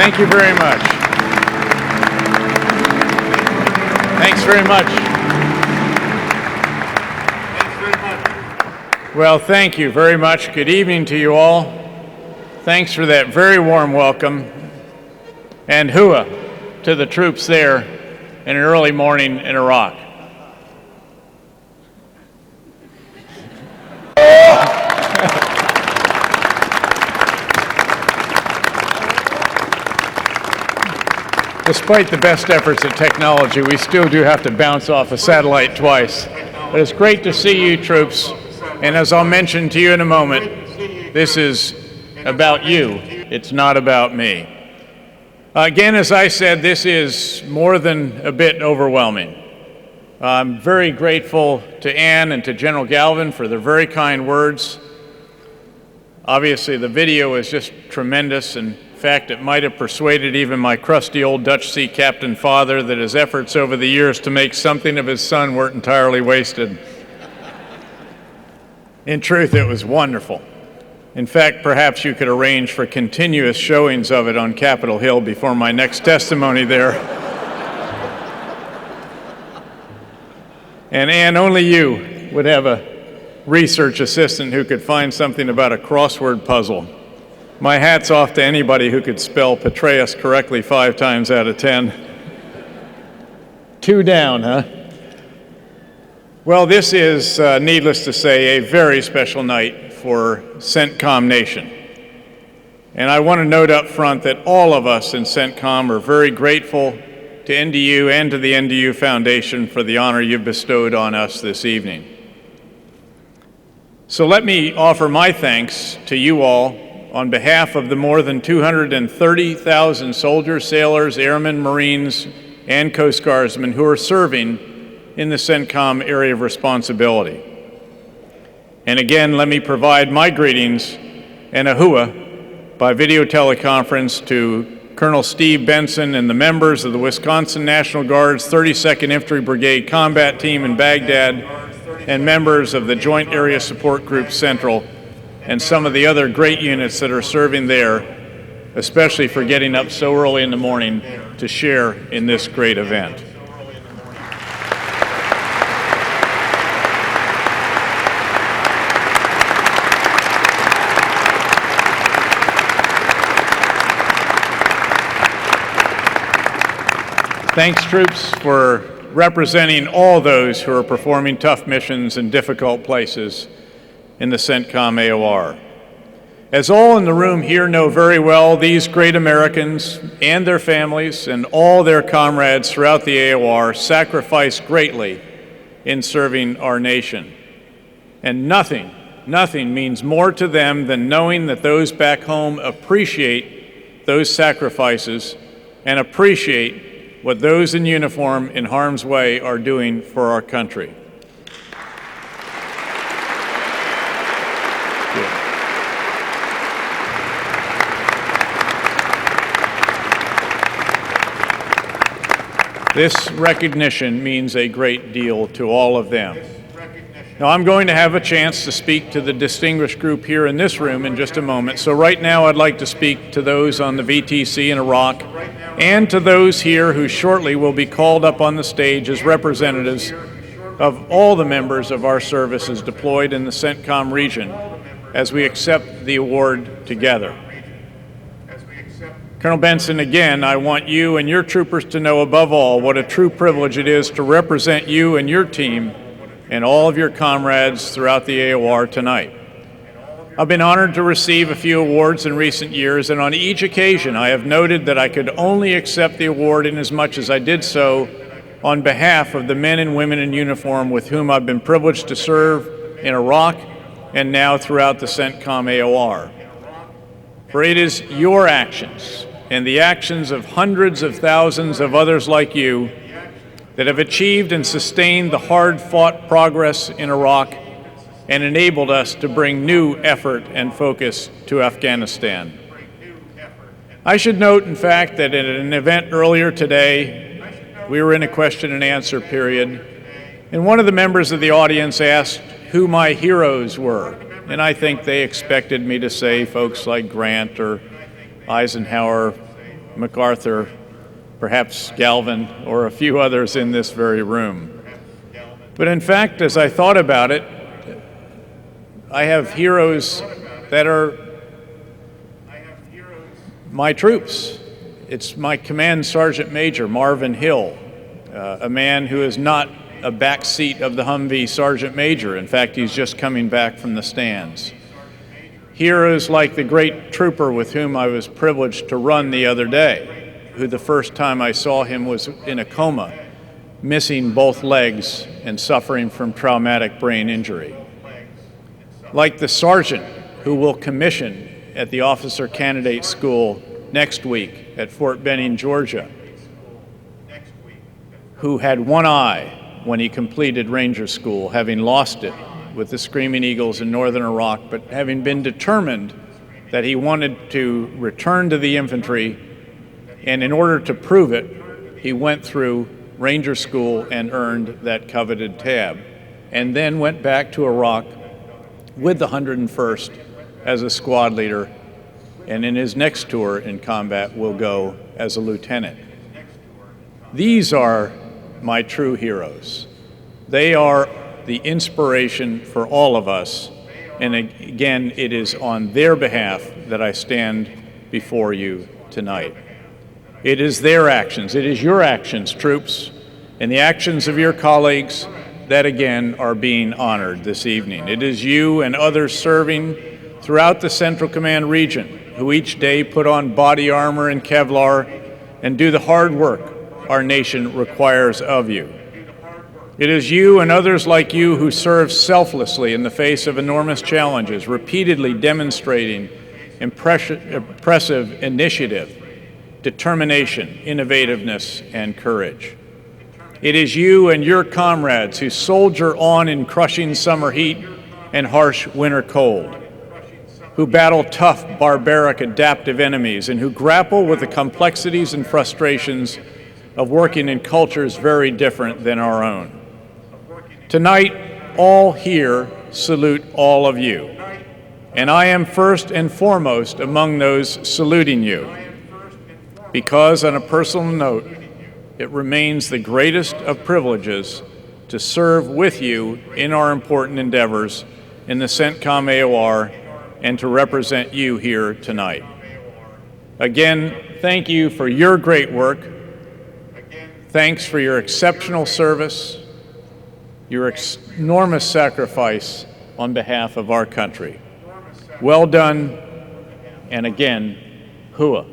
Thank you very much. Thanks very much. Well, thank you very much. Good evening to you all. Thanks for that very warm welcome. And hua to the troops there in an early morning in Iraq. Despite the best efforts at technology, we still do have to bounce off a satellite twice. But it's great to see you, troops. And as I'll mention to you in a moment, this is about you. It's not about me. Again, as I said, this is more than a bit overwhelming. I'm very grateful to Ann and to General Galvin for their very kind words. Obviously, the video is just tremendous. In fact, it might have persuaded even my crusty old Dutch sea captain father that his efforts over the years to make something of his son weren't entirely wasted. In truth, it was wonderful. In fact, perhaps you could arrange for continuous showings of it on Capitol Hill before my next testimony there. And Ann, only you would have a research assistant who could find something about a crossword puzzle. My hat's off to anybody who could spell Petraeus correctly 5 times out of 10. 2 down, huh? Well, this is, needless to say, a very special night for CENTCOM Nation. And I want to note up front that all of us in CENTCOM are very grateful to NDU and to the NDU Foundation for the honor you've bestowed on us this evening. So let me offer my thanks to you all on behalf of the more than 230,000 soldiers, sailors, airmen, Marines, and Coast Guardsmen who are serving in the CENTCOM area of responsibility. And again, let me provide my greetings and a hua by video teleconference to Colonel Steve Benson and the members of the Wisconsin National Guard's 32nd Infantry Brigade Combat Team in Baghdad and members of the Joint Area Support Group Central and some of the other great units that are serving there, especially for getting up so early in the morning to share in this great event. Thanks, troops, for representing all those who are performing tough missions in difficult places in the CENTCOM AOR. As all in the room here know very well, these great Americans and their families and all their comrades throughout the AOR sacrifice greatly in serving our nation. And nothing means more to them than knowing that those back home appreciate those sacrifices and appreciate what those in uniform in harm's way are doing for our country. This recognition means a great deal to all of them. Now, I'm going to have a chance to speak to the distinguished group here in this room in just a moment. So right now, I'd like to speak to those on the VTC in Iraq and to those here who shortly will be called up on the stage as representatives of all the members of our services deployed in the CENTCOM region as we accept the award together. Colonel Benson, again, I want you and your troopers to know above all what a true privilege it is to represent you and your team and all of your comrades throughout the AOR tonight. I've been honored to receive a few awards in recent years, and on each occasion I have noted that I could only accept the award inasmuch as I did so on behalf of the men and women in uniform with whom I've been privileged to serve in Iraq and now throughout the CENTCOM AOR. For it is your actions and the actions of hundreds of thousands of others like you that have achieved and sustained the hard-fought progress in Iraq and enabled us to bring new effort and focus to Afghanistan. I should note, in fact, that at an event earlier today, we were in a question and answer period, and one of the members of the audience asked who my heroes were, and I think they expected me to say folks like Grant or Eisenhower, MacArthur, perhaps Galvin, or a few others in this very room. But in fact, as I thought about it, I have heroes that are my troops. It's my Command Sergeant Major, Marvin Hill, a man who is not a backseat of the Humvee Sergeant Major. In fact, he's just coming back from the stands. Heroes like the great trooper with whom I was privileged to run the other day, who the first time I saw him was in a coma, missing both legs and suffering from traumatic brain injury. Like the sergeant who will commission at the Officer Candidate School next week at Fort Benning, Georgia, who had one eye when he completed Ranger School, having lost it with the Screaming Eagles in northern Iraq, but having been determined that he wanted to return to the infantry, and in order to prove it, he went through Ranger School and earned that coveted tab, and then went back to Iraq with the 101st as a squad leader, and in his next tour in combat will go as a lieutenant. These are my true heroes. They are the inspiration for all of us, and again, it is on their behalf that I stand before you tonight. It is their actions, it is your actions, troops, and the actions of your colleagues that again are being honored this evening. It is you and others serving throughout the Central Command region who each day put on body armor and Kevlar and do the hard work our nation requires of you. It is you and others like you who serve selflessly in the face of enormous challenges, repeatedly demonstrating impressive initiative, determination, innovativeness, and courage. It is you and your comrades who soldier on in crushing summer heat and harsh winter cold, who battle tough, barbaric, adaptive enemies, and who grapple with the complexities and frustrations of working in cultures very different than our own. Tonight, all here salute all of you, and I am first and foremost among those saluting you, because on a personal note, it remains the greatest of privileges to serve with you in our important endeavors in the CENTCOM AOR and to represent you here tonight. Again, thank you for your great work. Thanks for your exceptional service, your enormous sacrifice on behalf of our country. Well done, and again, hua.